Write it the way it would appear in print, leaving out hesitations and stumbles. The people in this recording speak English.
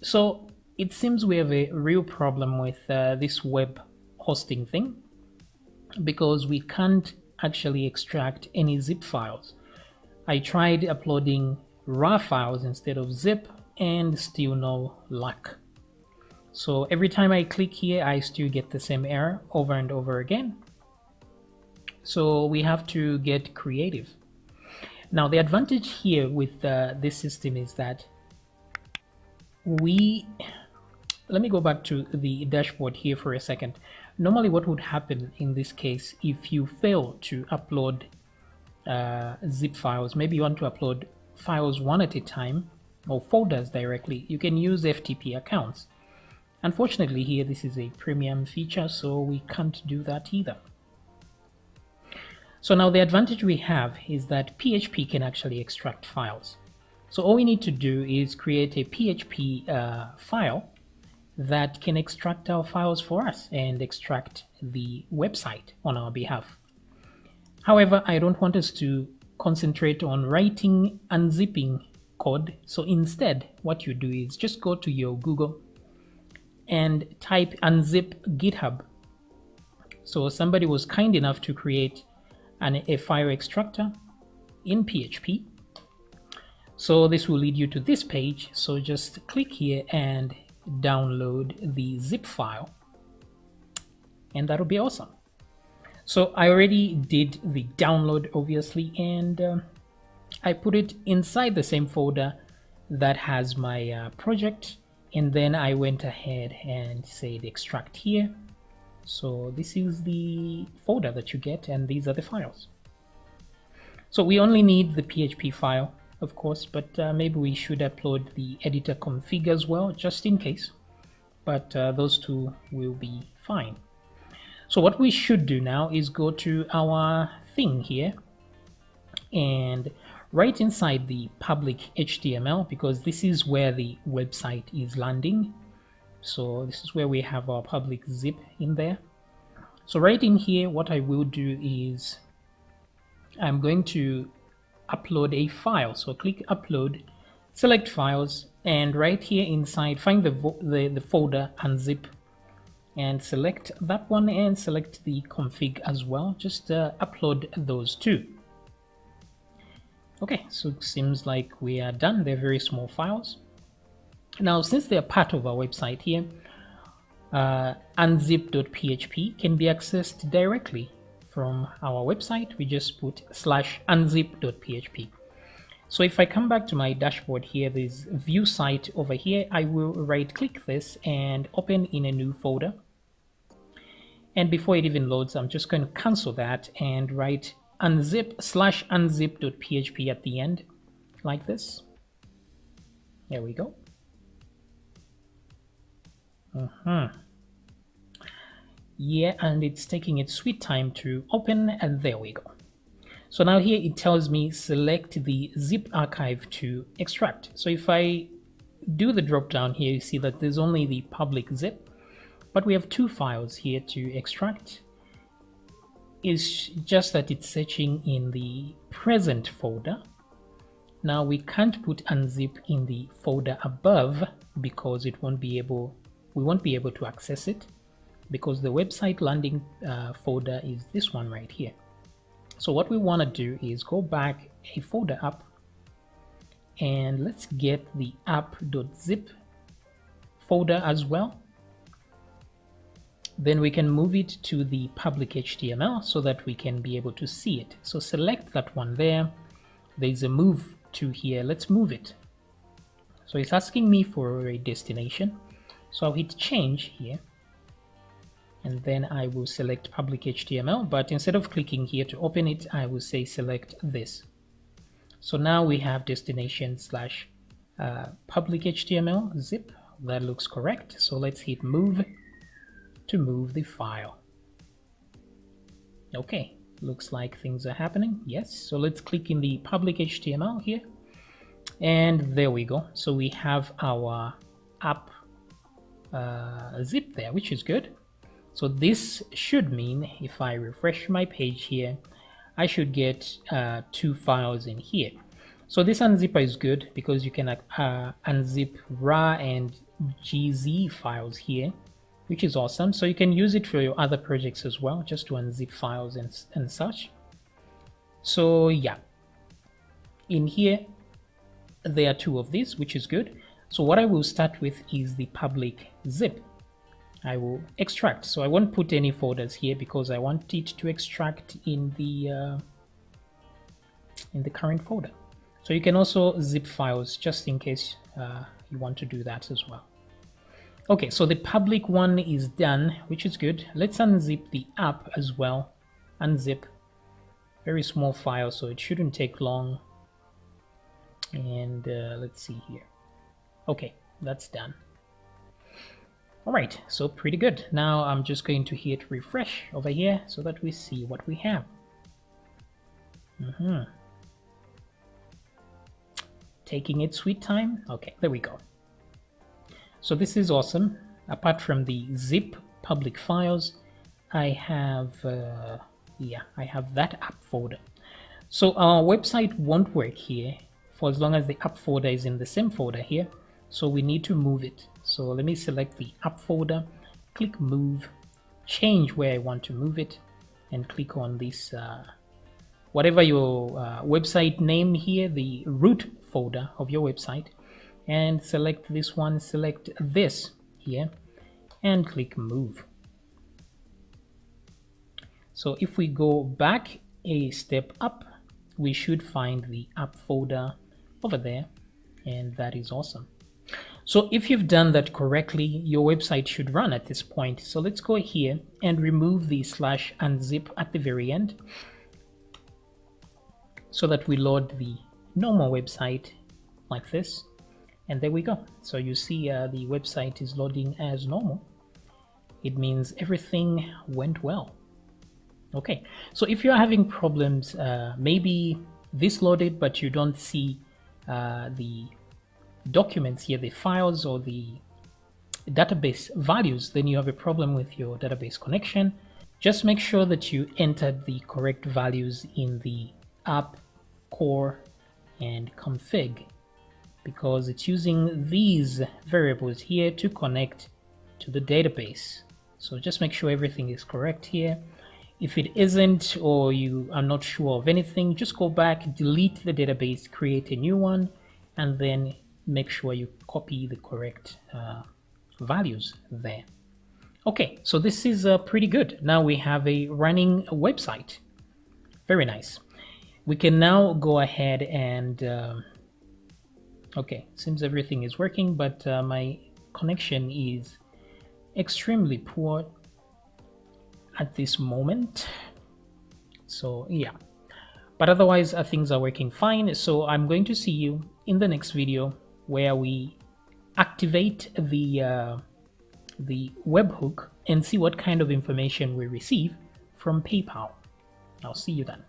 So it seems we have a real problem with this web hosting thing, because we can't actually extract any zip files. I tried uploading raw files instead of zip and still no luck. So every time I click here, I still get the same error over and over again. So we have to get creative. Now the advantage here with this system is that let me go back to the dashboard here for a second. Normally what would happen in this case, if you fail to upload zip files, maybe you want to upload files one at a time or folders directly, you can use FTP accounts. Unfortunately here this is a premium feature, so we can't do that either. So now the advantage we have is that PHP can actually extract files. So all we need to do is create a PHP file that can extract our files for us and extract the website on our behalf. However, I don't want us to concentrate on writing unzipping code. So instead, what you do is just go to your Google and type unzip GitHub. So somebody was kind enough to create a file extractor in PHP. So this will lead you to this page. So just click here and download the zip file, and that'll be awesome. So I already did the download, obviously, and I put it inside the same folder that has my project, and then I went ahead and said extract here. So this is the folder that you get, and these are the files. So we only need the PHP file, of course, but maybe we should upload the editor config as well, just in case. But those two will be fine. So what we should do now is go to our thing here, and right inside the public HTML, because this is where the website is landing. So this is where we have our public zip in there. So right in here, what I will do is I'm going to upload a file. So click upload, select files, and right here inside find the folder unzip and select that one, and select the config as well. Just upload those two. Okay, so it seems like we are done. They're very small files. Now, since they're part of our website here, unzip.php can be accessed directly from our website. We just put /unzip.php. So if I come back to my dashboard here, there's view site over here. I will right click this and open in a new folder. And before it even loads, I'm just going to cancel that and write unzip /unzip.php at the end, like this. There we go. Yeah, and it's taking its sweet time to open, and there we go. So now here it tells me select the zip archive to extract. So if I do the drop down here, you see that there's only the public zip, but we have two files here to extract. It's just that it's searching in the present folder. Now we can't put unzip in the folder above because we won't be able to access it, because the website landing folder is this one right here. So what we want to do is go back a folder up, and let's get the app.zip folder as well. Then we can move it to the public HTML so that we can be able to see it. So select that one there. There's a move to here. Let's move it. So it's asking me for a destination. So I'll hit change here, and then I will select public HTML, but instead of clicking here to open it, I will say select this. So now we have destination / public HTML zip. That looks correct. So let's hit move to move the file. Okay, looks like things are happening. Yes, so let's click in the public HTML here, and there we go. So we have our app zip there, which is good. So this should mean if I refresh my page here, I should get two files in here. So this unzipper is good because you can unzip RAR and GZ files here, which is awesome. So you can use it for your other projects as well, just to unzip files and such. So yeah, in here there are 2 of these, which is good. So what I will start with is the public zip. I will extract. So I won't put any folders here because I want it to extract in the current folder. So you can also zip files just in case you want to do that as well. Okay, so the public one is done, which is good. Let's unzip the app as well. Unzip. Very small file, so it shouldn't take long. And let's see here. Okay, that's done. All right, so pretty good. Now I'm just going to hit refresh over here so that we see what we have. Taking its sweet time. Okay, there we go. So this is awesome. Apart from the zip public files, I have I have that app folder. So our website won't work here for as long as the app folder is in the same folder here. So we need to move it. So let me select the app folder, click move, change where I want to move it, and click on this whatever your website name here, the root folder of your website, and select this one, select this here, and click move. So if we go back a step up, we should find the app folder over there, and that is awesome. So if you've done that correctly, your website should run at this point. So let's go here and remove the /unzip at the very end so that we load the normal website like this. And there we go. So you see the website is loading as normal. It means everything went well. Okay, so if you're having problems, maybe this loaded, but you don't see the documents here, the files or the database values, then you have a problem with your database connection. Just make sure that you entered the correct values in the app core and config, because it's using these variables here to connect to the database. So just make sure everything is correct here. If it isn't, or you are not sure of anything, just go back, delete the database, create a new one, and then make sure you copy the correct values there. Okay, so this is pretty good. Now we have a running website. Very nice. We can now go ahead and okay, seems everything is working, but my connection is extremely poor at this moment. So yeah, but otherwise things are working fine. So I'm going to see you in the next video where we activate the webhook and see what kind of information we receive from PayPal. I'll see you then.